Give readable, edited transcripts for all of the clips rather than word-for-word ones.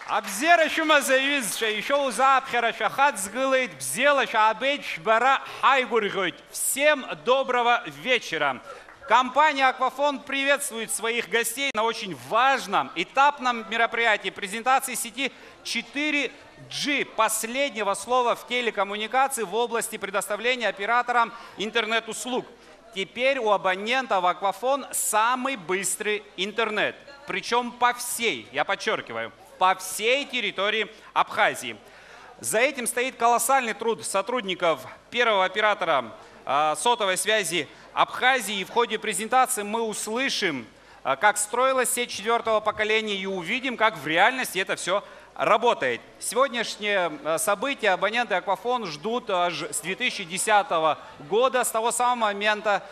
Абзера шумазаюзша, еще узапхера шахат сгылает, бзела шаабейт шбара хайгургойт. Всем доброго вечера. Компания «Аквафон» приветствует своих гостей на очень важном этапном мероприятии презентации сети 4G, последнего слова в телекоммуникации в области предоставления операторам интернет-услуг. Теперь у абонентов «Аквафон» самый быстрый интернет. Причем по всей, я подчеркиваю, по всей территории Абхазии. За этим стоит колоссальный труд сотрудников первого оператора сотовой связи Абхазии. И в ходе презентации мы услышим, как строилась сеть 4-го поколения, и увидим, как в реальности это все работает. Сегодняшнее событие абоненты «Аквафон» ждут аж с 2010 года, с того самого момента,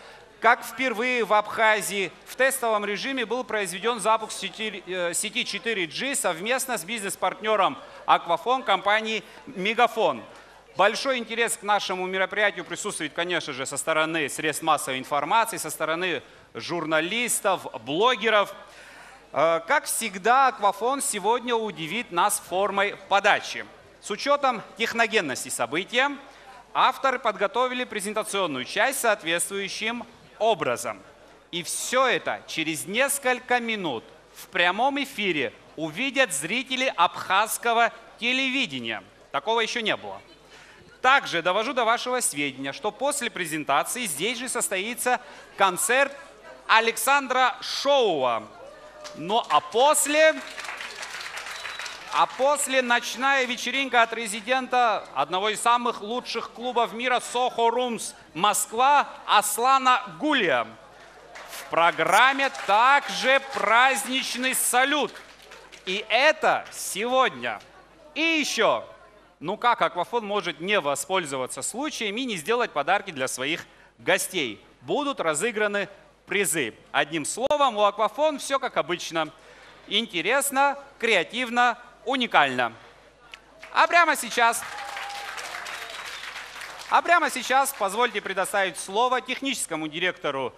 как впервые в Абхазии в тестовом режиме был произведен запуск сети 4G совместно с бизнес-партнером «Аквафон» компании «Мегафон». Большой интерес к нашему мероприятию присутствует, конечно же, со стороны средств массовой информации, со стороны журналистов, блогеров. Как всегда, «Аквафон» сегодня удивит нас формой подачи. С учетом техногенности события, авторы подготовили презентационную часть соответствующим образом. И все это через несколько минут в прямом эфире увидят зрители абхазского телевидения. Такого еще не было. Также довожу до вашего сведения, что после презентации здесь же состоится концерт Александра Шоуа. Ну а после ночная вечеринка от резидента одного из самых лучших клубов мира Soho Rooms Москва Аслана Гулия. В программе также праздничный салют. И это сегодня. И еще, ну как «Аквафон» может не воспользоваться случаем и не сделать подарки для своих гостей? Будут разыграны призы. Одним словом, у «Аквафон» все как обычно. Интересно, креативно, уникально. А прямо сейчас позвольте предоставить слово техническому директору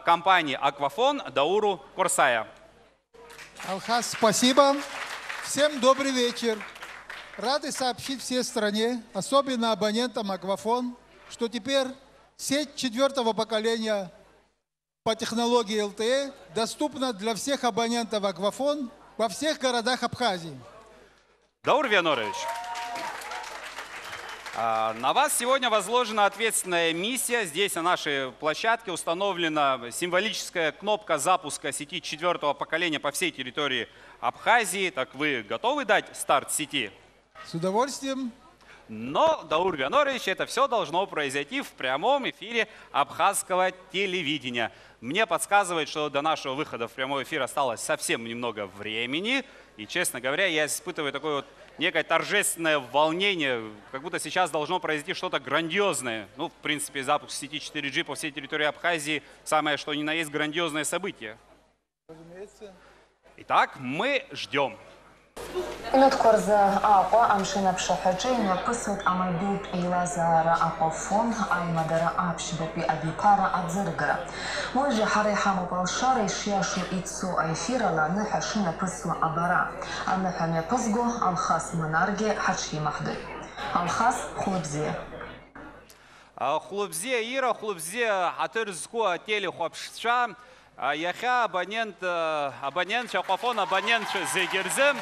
компании «Аквафон» Дауру Корсая. Алхаз, спасибо. Всем добрый вечер. Рады сообщить всей стране, особенно абонентам «Аквафон», что теперь сеть 4-го поколения по технологии LTE доступна для всех абонентов «Аквафон» во всех городах Абхазии. Даур Вианорович, на вас сегодня возложена ответственная миссия. Здесь на нашей площадке установлена символическая кнопка запуска сети 4-го поколения по всей территории Абхазии. Так вы готовы дать старт сети? С удовольствием. Но, Даур Вианорович, это все должно произойти в прямом эфире абхазского телевидения. Мне подсказывает, что до нашего выхода в прямой эфир осталось совсем немного времени. И, честно говоря, я испытываю такое вот некое торжественное волнение, как будто сейчас должно произойти что-то грандиозное. Ну, в принципе, запуск сети 4G по всей территории Абхазии – самое что ни на есть грандиозное событие. Разумеется. Итак, мы ждем. نذكر ذا أقوى أمشينا بشحجين قصة أميدوب إلى زار أقوفون أي مدر أبش بأبي بارا أتزرقر موجه حريحة مباشرة شياشو إتسو أي فيرا لنحا شنا قصة أبرا أنحا نبزقو الخاص منارجي حشي محدي الخاص خلبزي Хлопзе Ира, хлопзе Атырзку теле хопшша. Яха абонент Аквафон абонент зегерзем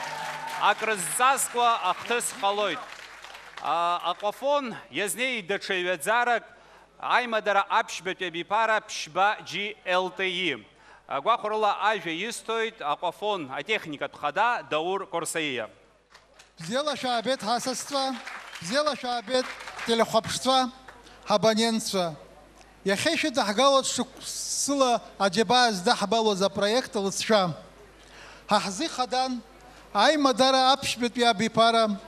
акрызасква ахтыс халойт. Аквафон язней дачеведзарак аймадара апшбете бипара пшба GLTE. Гвахурла ажа истоит Аквафон, а техника тхада Даур Корсаия. Взяла шабет хасаства, взяла шабет телехопшства, абонентства. Я хочу дохгалот, что сила аджибаз дахбало за проект лысша. Хахзи хадан, ай мадара апшбет я бипара.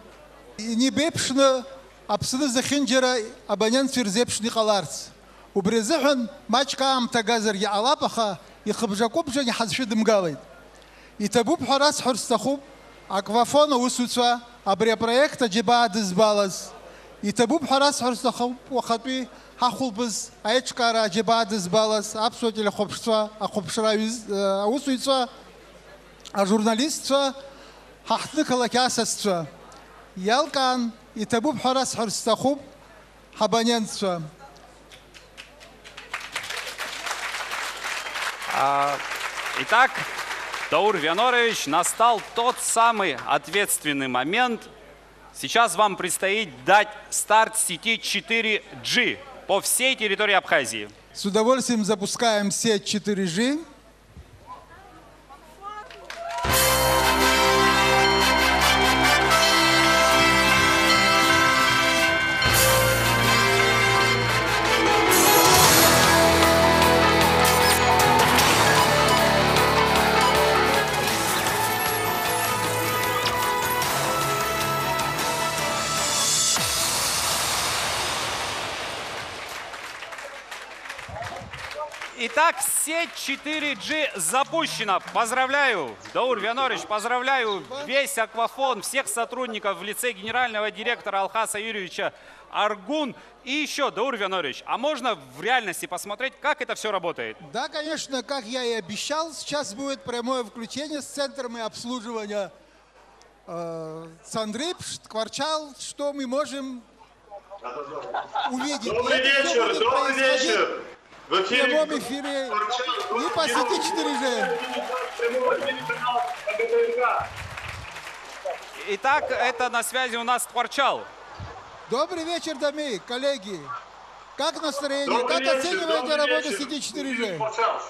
И не бепшно, абсолютно захинджера абонент фирзепшни халарц. У брезехан мачка амтагазер я алапаха и хабжакубжа не хазшидым галит. И табуб харас хорстахуб, Аквафон усуца, абре проекта джибад избалаз. И табуб харас хорстахуб, вахатби хахулбыз, аечкара джибад избалаз, абсолютно хопшца, а хопшравиз усуца, а журналистца, ححتك لك أساسا يلقان يتبوب حرس حرستخوب حبانينسا. Итак, Даур Вианорович, настал тот самый ответственный момент. Сейчас вам предстоит дать старт сети 4G по всей территории Абхазии. С удовольствием запускаем сеть 4G. Итак, сеть 4G запущена. Поздравляю, Даур Вианорович, поздравляю весь Аквафон, всех сотрудников в лице генерального директора Алхаса Юрьевича Аргун. И еще, Даур Вианорович, а можно в реальности посмотреть, как это все работает? Да, конечно, как я и обещал, сейчас будет прямое включение с центром обслуживания Цандрыпш, Кварчал, что мы можем увидеть. Добрый вечер, добрый вечер. В В прямом эфире и по сети 4G. Итак, это на связи у нас Кварчал. Добрый вечер, дамы, коллеги. Как настроение? Добрый Как вечер, оцениваете добрый работу вечер. сети 4G?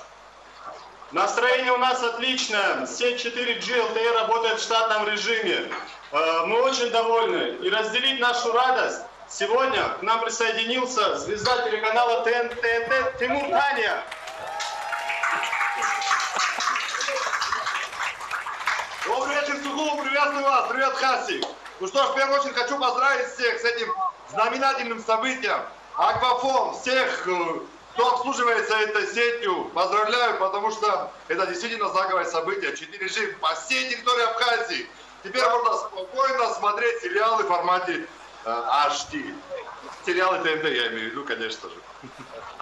Настроение у нас отличное. Сеть 4G LTE работает в штатном режиме. Мы очень довольны. И разделить нашу радость сегодня к нам присоединился звезда телеканала ТНТ Тимур Таня. Добрый вечер, Сухум, приветствую вас, привет, Хасик. Ну что ж, в первую очередь хочу поздравить всех с этим знаменательным событием. Аквафон, всех, кто обслуживается этой сетью, поздравляю, потому что это действительно знаковое событие. 4G по всей территории Абхазии. Теперь можно спокойно смотреть сериалы в формате HD. Сериалы ТНТ я имею в виду, конечно же.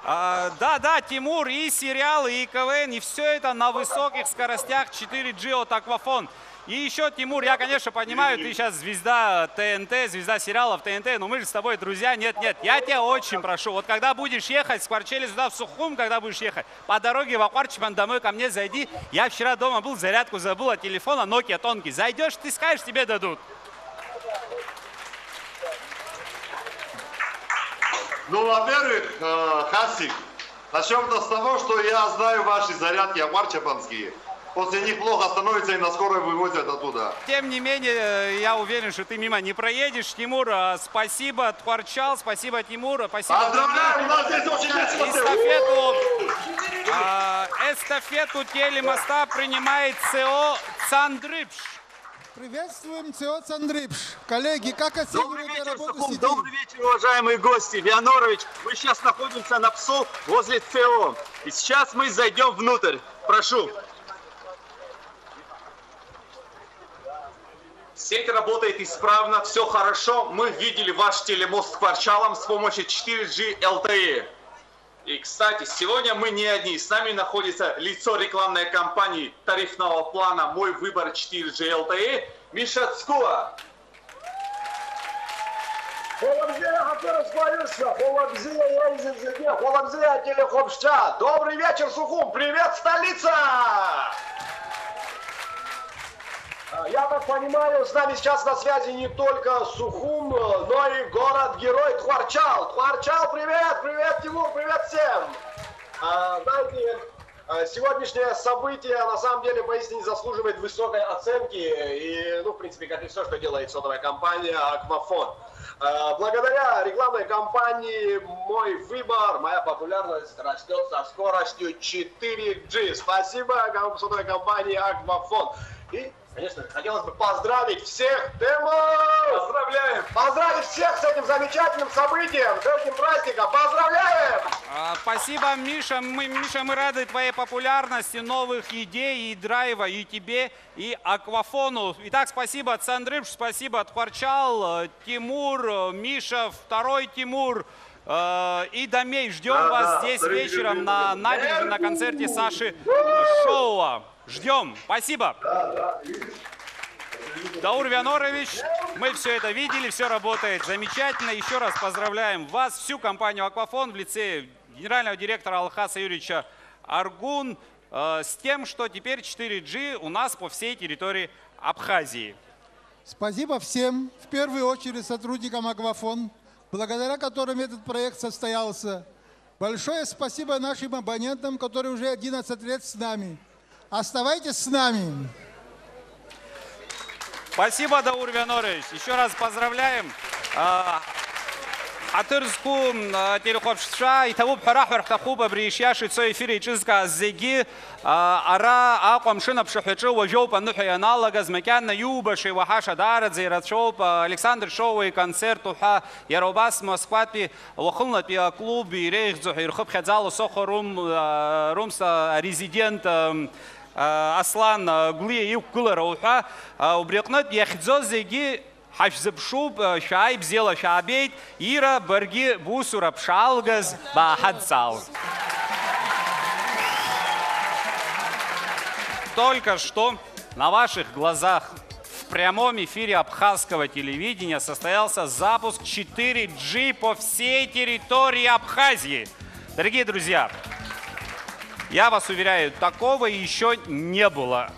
Да, Тимур, и сериалы, и КВН, и все это на высоких скоростях 4G от Аквафон. И еще, Тимур, я, конечно, понимаю, ты сейчас звезда ТНТ, звезда сериалов ТНТ, но мы же с тобой друзья. Нет, я тебя очень прошу, вот когда будешь ехать с Кварчели сюда, в Сухум, когда будешь ехать, по дороге в Акварчман домой ко мне зайди. Я вчера дома был, зарядку забыл от телефона, Nokia тонкий. Зайдешь, ты скажешь, тебе дадут. Ну, во-первых, Хасик, начнем-то с того, что я знаю ваши зарядки акварчапанские. После них плохо становится и на скорой вывозят оттуда. Тем не менее, я уверен, что ты мимо не проедешь. Тимур, спасибо, Тхварчал, спасибо, Тимур, спасибо. Поздравляю, у нас здесь очень весело. Эстафету телемоста принимает СО Цандрыпш. Приветствуем ЦО Цандрыпш. Коллеги, как Добрый оцениваете вечер, работу Сухум. сети? Добрый вечер, уважаемые гости. Вианорович, мы сейчас находимся на ПСО возле ЦО. И сейчас мы зайдем внутрь. Прошу. Сеть работает исправно, все хорошо. Мы видели ваш телемост с Кварчалом с помощью 4G LTE. И, кстати, сегодня мы не одни. С нами находится лицо рекламной кампании тарифного плана «Мой выбор 4G LTE» Миша Цкуа. Добрый вечер, Сухум! Привет, столица! Я так понимаю, с нами сейчас на связи не только Сухум, но и город-герой Тхварчал. Тхварчал, привет! Привет, Тимур! Привет всем! Знаете, сегодняшнее событие на самом деле поистине заслуживает высокой оценки. И, ну, в принципе, как и все, что делает сотовая компания Аквафон. Благодаря рекламной кампании «Мой выбор» моя популярность растет со скоростью 4G. Спасибо сотовой компании Аквафон. И, конечно, хотелось бы поздравить всех, Тимур! Поздравляем! Поздравить всех с этим замечательным событием, с этим праздником! Поздравляем! Спасибо, Миша. Мы рады твоей популярности, новых идей и драйва и тебе, и Аквафону. Итак, спасибо, Цандрыпш, спасибо, Тхварчал, Тимур, Миша, второй Тимур. И Домей, ждем вас здесь вечером на набережной на концерте Саши Шоуа. Ждем. Спасибо. Даур Вианорович, мы все это видели, все работает замечательно. Еще раз поздравляем вас, всю компанию «Аквафон» в лице генерального директора Алхаса Юрьевича Аргун с тем, что теперь 4G у нас по всей территории Абхазии. Спасибо всем, в первую очередь сотрудникам «Аквафон», благодаря которым этот проект состоялся. Большое спасибо нашим абонентам, которые уже 11 лет с нами. Оставайтесь с нами. Спасибо, Даур Вианорович. Еще раз поздравляем. Атырскум телехопша и того парахвер тахуба бришьяши цой эфире чизка зеги ара аквамшина пшахачу вожоп анухи аналога змекян на юбаши вахаша дарад зейратшоп Александр Шоу и концерт уха Яробас Москвапи вахулна пи клуб и рейхзу ирхоп хадзалу сохорум румса резидент Аслан Гули и Кулера уха убрекнат яхидзо зеги Хашзабшуб шайб зела шабейт ира барги бусура пшалгаз бахадзал. Только что на ваших глазах в прямом эфире абхазского телевидения состоялся запуск 4G по всей территории Абхазии. Дорогие друзья, я вас уверяю, такого еще не было.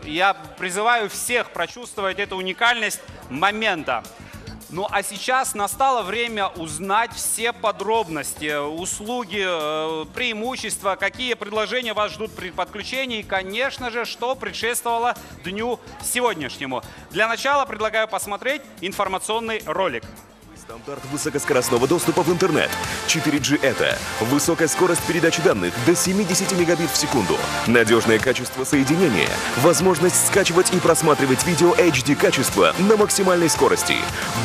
Я призываю всех прочувствовать эту уникальность момента. Ну а сейчас настало время узнать все подробности, услуги, преимущества, какие предложения вас ждут при подключении и, конечно же, что предшествовало дню сегодняшнему. Для начала предлагаю посмотреть информационный ролик. Стандарт высокоскоростного доступа в интернет. 4G — это высокая скорость передачи данных до 70 мегабит в секунду, надежное качество соединения, возможность скачивать и просматривать видео HD качества на максимальной скорости,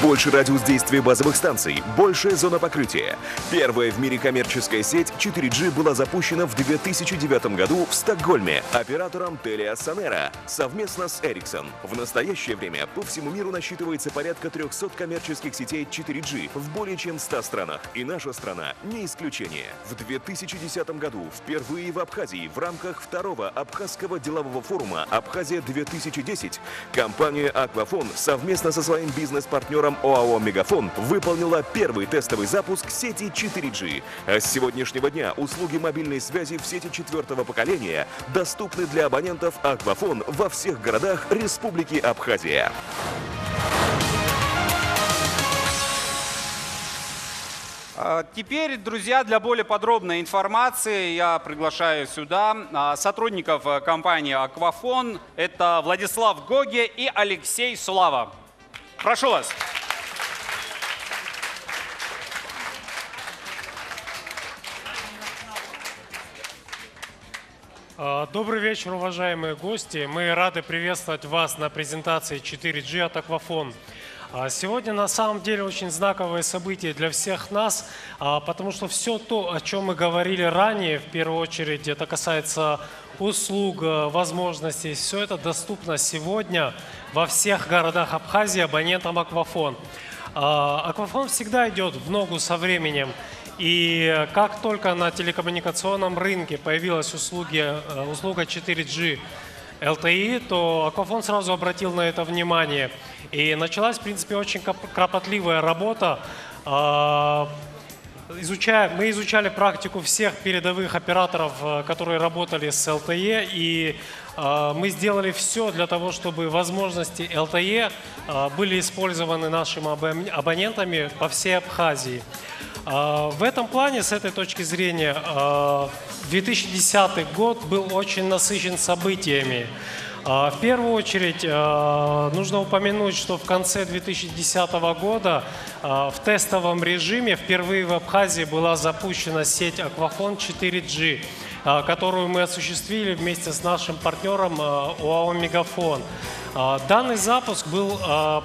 больший радиус действия базовых станций, большая зона покрытия. Первая в мире коммерческая сеть 4G была запущена в 2009 году в Стокгольме оператором TeliaSonera совместно с Ericsson. В настоящее время по всему миру насчитывается порядка 300 коммерческих сетей 4G в более чем 100 странах, и наша страна не исключение. В 2010 году впервые в Абхазии в рамках второго Абхазского делового форума «Абхазия-2010» компания «Аквафон» совместно со своим бизнес-партнером ОАО «Мегафон» выполнила первый тестовый запуск сети 4G. А с сегодняшнего дня услуги мобильной связи в сети 4-го поколения доступны для абонентов «Аквафон» во всех городах Республики Абхазия. Теперь, друзья, для более подробной информации я приглашаю сюда сотрудников компании «Аквафон». Это Владислав Гоге и Алексей Сулава. Прошу вас. Добрый вечер, уважаемые гости. Мы рады приветствовать вас на презентации 4G от Аквафон. Сегодня на самом деле очень знаковое событие для всех нас, потому что все то, о чем мы говорили ранее, в первую очередь это касается услуг, возможностей, все это доступно сегодня во всех городах Абхазии абонентам Аквафон. Аквафон всегда идет в ногу со временем. И как только на телекоммуникационном рынке появилась услуга 4G LTE, то Аквафон сразу обратил на это внимание. И началась, в принципе, очень кропотливая работа. Мы изучали практику всех передовых операторов, которые работали с LTE, и мы сделали все для того, чтобы возможности LTE были использованы нашими абонентами по всей Абхазии. В этом плане, с этой точки зрения, 2010 год был очень насыщен событиями. В первую очередь нужно упомянуть, что в конце 2010 года в тестовом режиме впервые в Абхазии была запущена сеть Аквафон 4G, которую мы осуществили вместе с нашим партнером ОАО «Мегафон». Данный запуск был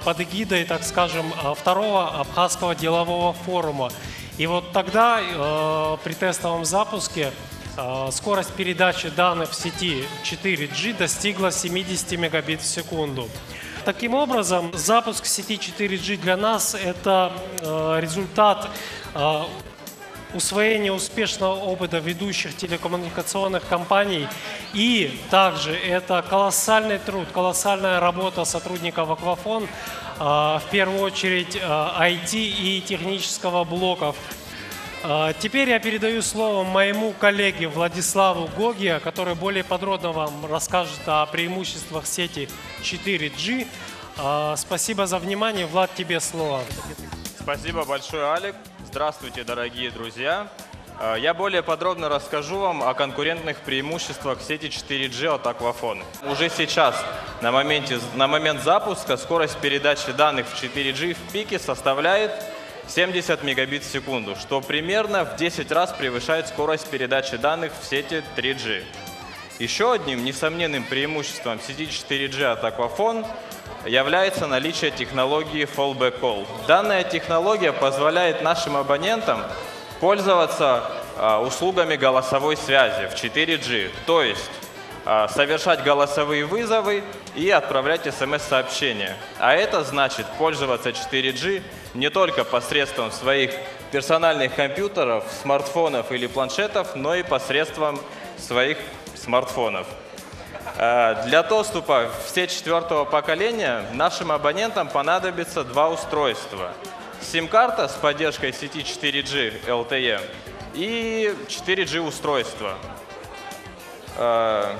под эгидой, так скажем, второго Абхазского делового форума. И вот тогда при тестовом запуске скорость передачи данных в сети 4G достигла 70 мегабит в секунду. Таким образом, запуск сети 4G для нас – это результат усвоение успешного опыта ведущих телекоммуникационных компаний. И также это колоссальный труд, колоссальная работа сотрудников Аквафон, в первую очередь IT и технического блоков. Теперь я передаю слово моему коллеге Владиславу Гоге, который более подробно вам расскажет о преимуществах сети 4G. Спасибо за внимание. Влад, тебе слово. Спасибо большое, Алик. Здравствуйте, дорогие друзья. Я более подробно расскажу вам о конкурентных преимуществах сети 4G от Аквафон. Уже сейчас, на момент запуска, скорость передачи данных в 4G в пике составляет 70 мегабит в секунду, что примерно в 10 раз превышает скорость передачи данных в сети 3G. Еще одним несомненным преимуществом сети 4G от Аквафон является наличие технологии Fallback Call. Данная технология позволяет нашим абонентам пользоваться услугами голосовой связи в 4G, то есть совершать голосовые вызовы и отправлять смс-сообщения. А это значит пользоваться 4G не только посредством своих персональных компьютеров, смартфонов или планшетов, но и посредством своих смартфонов. Для доступа в сеть 4-го поколения нашим абонентам понадобится два устройства. Сим-карта с поддержкой сети 4G LTE и 4G устройство.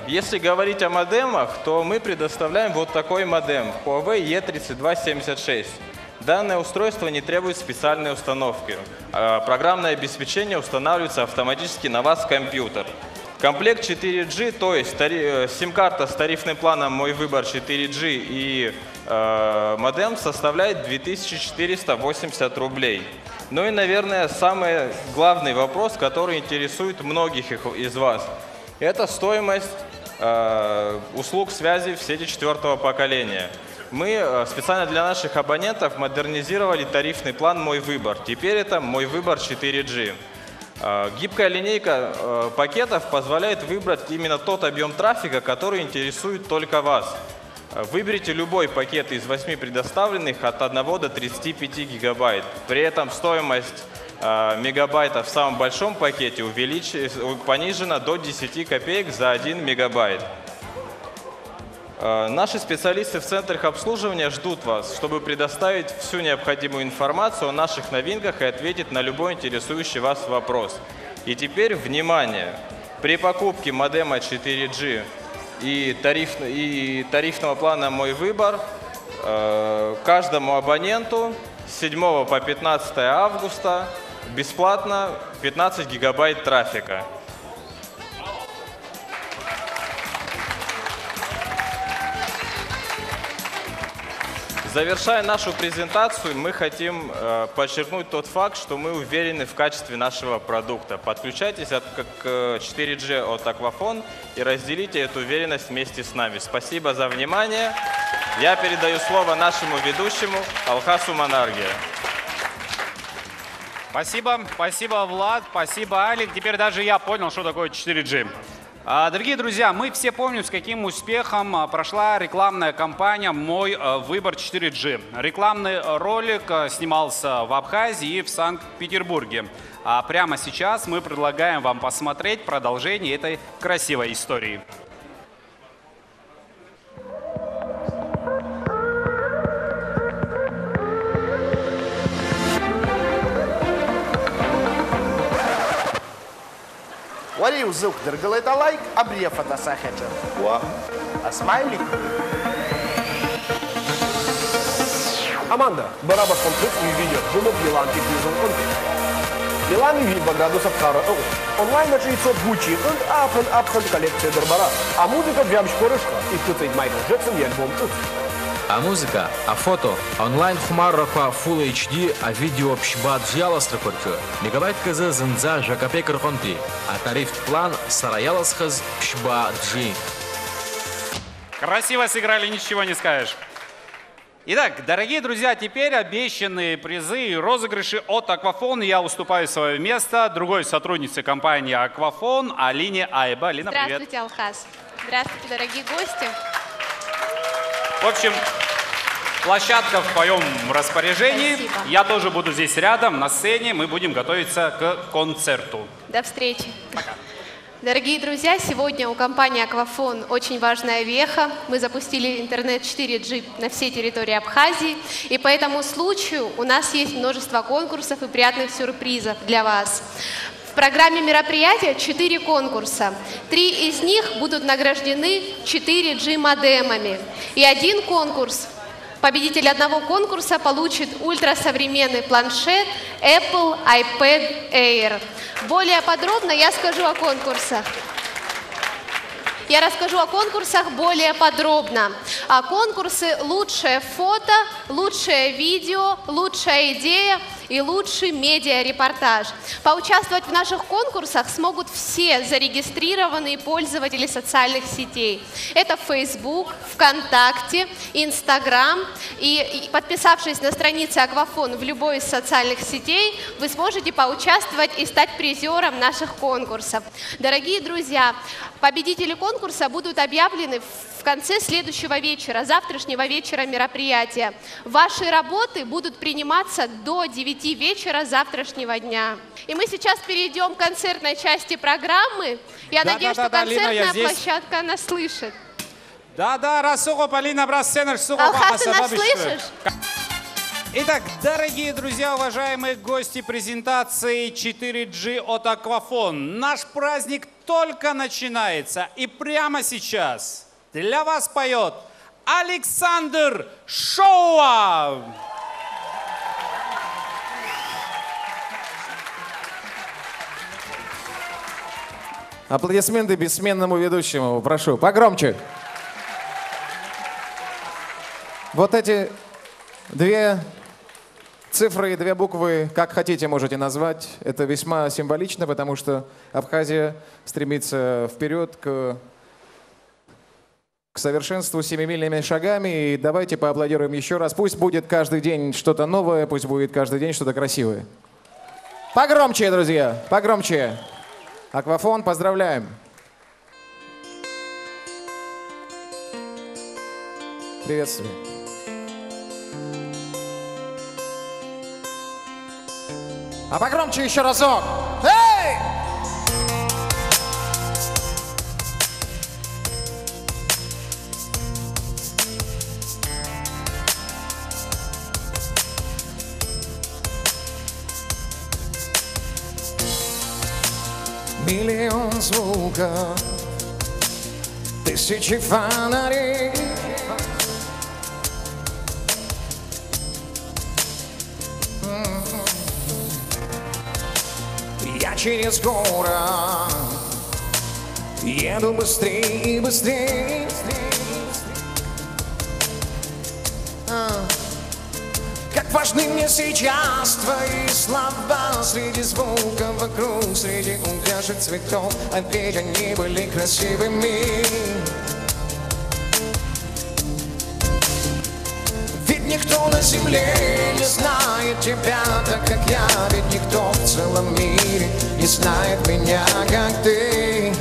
Если говорить о модемах, то мы предоставляем вот такой модем Huawei E3276. Данное устройство не требует специальной установки. Программное обеспечение устанавливается автоматически на ваш компьютер. Комплект 4G, то есть сим-карта с тарифным планом «Мой выбор 4G» и модем составляет 2480 рублей. Ну и, наверное, самый главный вопрос, который интересует многих из вас, это стоимость услуг связи в сети 4-го поколения. Мы специально для наших абонентов модернизировали тарифный план «Мой выбор». Теперь это «Мой выбор 4G». Гибкая линейка пакетов позволяет выбрать именно тот объем трафика, который интересует только вас. Выберите любой пакет из 8 предоставленных от 1 до 35 гигабайт. При этом стоимость мегабайта в самом большом пакете понижена до 10 копеек за 1 мегабайт. Наши специалисты в центрах обслуживания ждут вас, чтобы предоставить всю необходимую информацию о наших новинках и ответить на любой интересующий вас вопрос. И теперь, внимание! При покупке модема 4G и тарифного плана «Мой выбор» каждому абоненту с 7 по 15 августа бесплатно 15 гигабайт трафика. Завершая нашу презентацию, мы хотим подчеркнуть тот факт, что мы уверены в качестве нашего продукта. Подключайтесь к 4G от Аквафон и разделите эту уверенность вместе с нами. Спасибо за внимание. Я передаю слово нашему ведущему Алхасу Манарге. Спасибо, спасибо, Влад, спасибо, Алик. Теперь даже я понял, что такое 4G. Дорогие друзья, мы все помним, с каким успехом прошла рекламная кампания «Мой выбор 4G». Рекламный ролик снимался в Абхазии и в Санкт-Петербурге. А прямо сейчас мы предлагаем вам посмотреть продолжение этой красивой истории. وري وزوك درقليت لايك أبريا فتا ساخجر أسمعي Аманда, бараба конфликт и видео, думал Билан и Бизон конфликт. Билан и Вильба градусов Хара онлайн на 900 Гуччи и Апхан коллекция Дарбара. А музыка двям шкорышка и туцейт Майкл Джексон и альбом Туц. А музыка, а фото, онлайн хумарраха Full HD, а видео пшбат ялас рекордю. Мегабайт кз зынза жакапек рхонти, а тариф план сараялас хз пшба джи. Красиво сыграли, ничего не скажешь. Итак, дорогие друзья, теперь обещанные призы и розыгрыши от Аквафон. Я уступаю свое место другой сотруднице компании Аквафон, Алине Айба. Алина, привет. Здравствуйте, Алхас. Здравствуйте, дорогие гости. В общем, Площадка в твоем распоряжении. Спасибо. Я тоже буду здесь рядом, на сцене. Мы будем готовиться к концерту. До встречи. Пока. Дорогие друзья, сегодня у компании «Аквафон» очень важная веха. Мы запустили интернет 4G на всей территории Абхазии. И по этому случаю у нас есть множество конкурсов и приятных сюрпризов для вас. В программе мероприятия 4 конкурса. 3 из них будут награждены 4G модемами. И один конкурс, победитель одного конкурса получит ультрасовременный планшет Apple iPad Air. Более подробно я скажу о конкурсах. Я расскажу о конкурсах более подробно. А конкурсы «Лучшее фото», «Лучшее видео», «Лучшая идея» и «Лучший медиарепортаж». Поучаствовать в наших конкурсах смогут все зарегистрированные пользователи социальных сетей. Это Facebook, ВКонтакте, Instagram. И подписавшись на странице «Аквафон» в любой из социальных сетей, вы сможете поучаствовать и стать призером наших конкурсов. Дорогие друзья, победители конкурса будут объявлены в конце следующего вечера, завтрашнего вечера мероприятия. Ваши работы будут приниматься до 9 вечера завтрашнего дня. И мы сейчас перейдем к концертной части программы. Я надеюсь, что концертная площадка нас слышит. Да-да, Расуха, Полина, Брасценер, Алхас, ты нас слышишь? Итак, дорогие друзья, уважаемые гости презентации 4G от Аквафон. Наш праздник только начинается. И прямо сейчас для вас поет Александр Шоуа. Аплодисменты бессменному ведущему. Прошу, погромче. Вот эти 2 цифры и 2 буквы, как хотите, можете назвать. Это весьма символично, потому что Абхазия стремится вперед к совершенству семимильными шагами. И давайте поаплодируем еще раз. Пусть будет каждый день что-то новое, пусть будет каждый день что-то красивое. Погромче, друзья, погромче. Аквафон, поздравляем. Приветствую. А погромче еще разок. Эй! Миллион звуков, тысячи фонарей. Я через город еду быстрее и быстрее. Как важны мне сейчас твои слова среди звуков вокруг, среди угасших цветов. Опять они были красивыми. Ведь никто на земле не знает тебя так, как я. Ведь никто в целом мире не знает меня, как ты.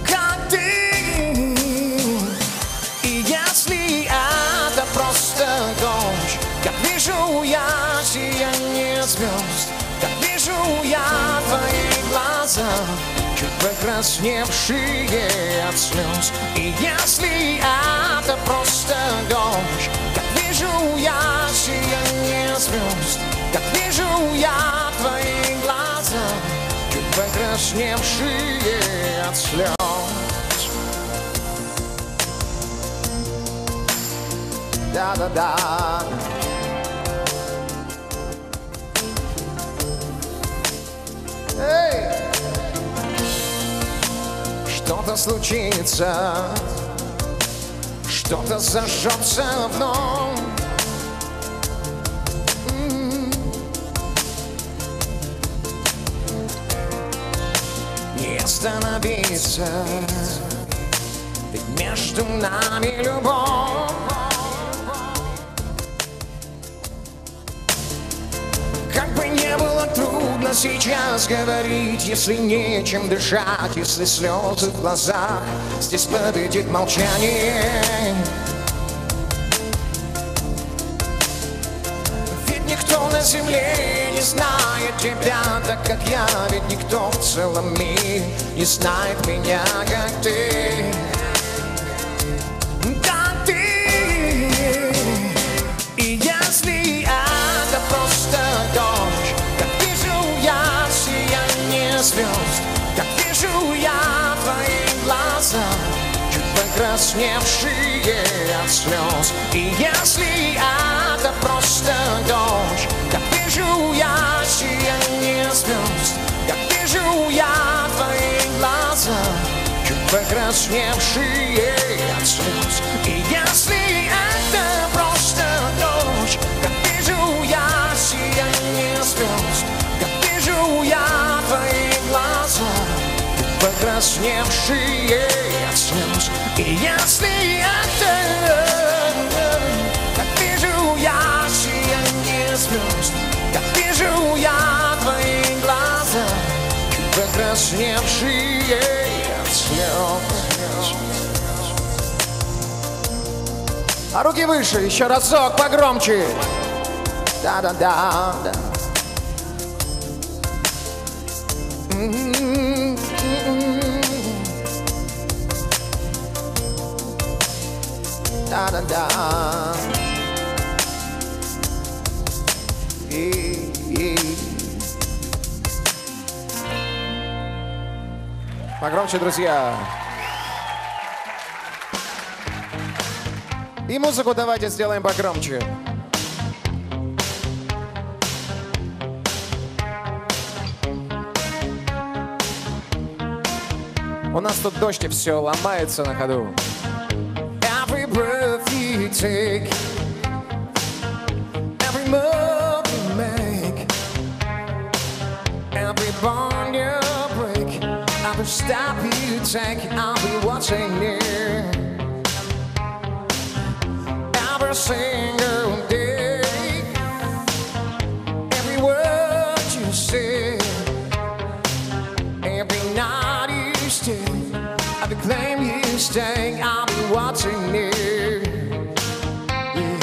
Как ты. И если это просто дождь, как вижу я сияние звезд, как вижу я твои глаза, чуть покрасневшие от слез. И если это просто дождь, как вижу я сияние звезд, как вижу я твои глаза, чуть покрасневшие от слез. Да-да-да. Эй! Что-то случится, что-то зажжется вновь. Не остановиться, ведь между нами любовь. Как бы не было трудно сейчас говорить, если нечем дышать, если слезы в глазах, здесь победит молчание. на земле не знает тебя, так как я, ведь никто в целом мире не знает меня, как ты. Как ты. И если это просто дождь, как вижу я сияние звезд, как вижу я твои глаза, покрасневшие от слез. И если это просто дождь, как вижу я сияние звезд, как вижу я твои глаза, чуть покрасневшие от слез. И если это просто дождь, как вижу я сияние звезд, как вижу я твои глаза, покрасневшие от слез. И если это, как вижу я сияние звезд, как вижу я твои глаза, покрасневшие от слез. А руки выше, еще разок, погромче. Да-да-да-да. Да-да-да. Погромче, друзья. И музыку давайте сделаем погромче. У нас тут дождь и все ломается на ходу. Every breath you take, every move you make, every bond you break, every step you take, I'll be watching you. Every single day, every word you say, every night you stay, every claim you stay, I'll be watching you. Yeah.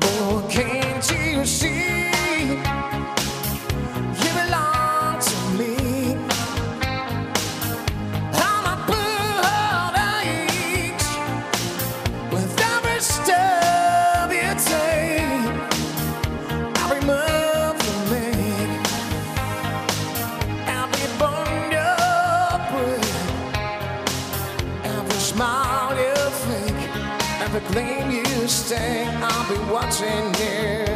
Oh, can't you see? You belong to me. I'm a blood aches with every step you take, every move you make, every bond you break, every smile you fake, every claim you stay, I'll be watching you.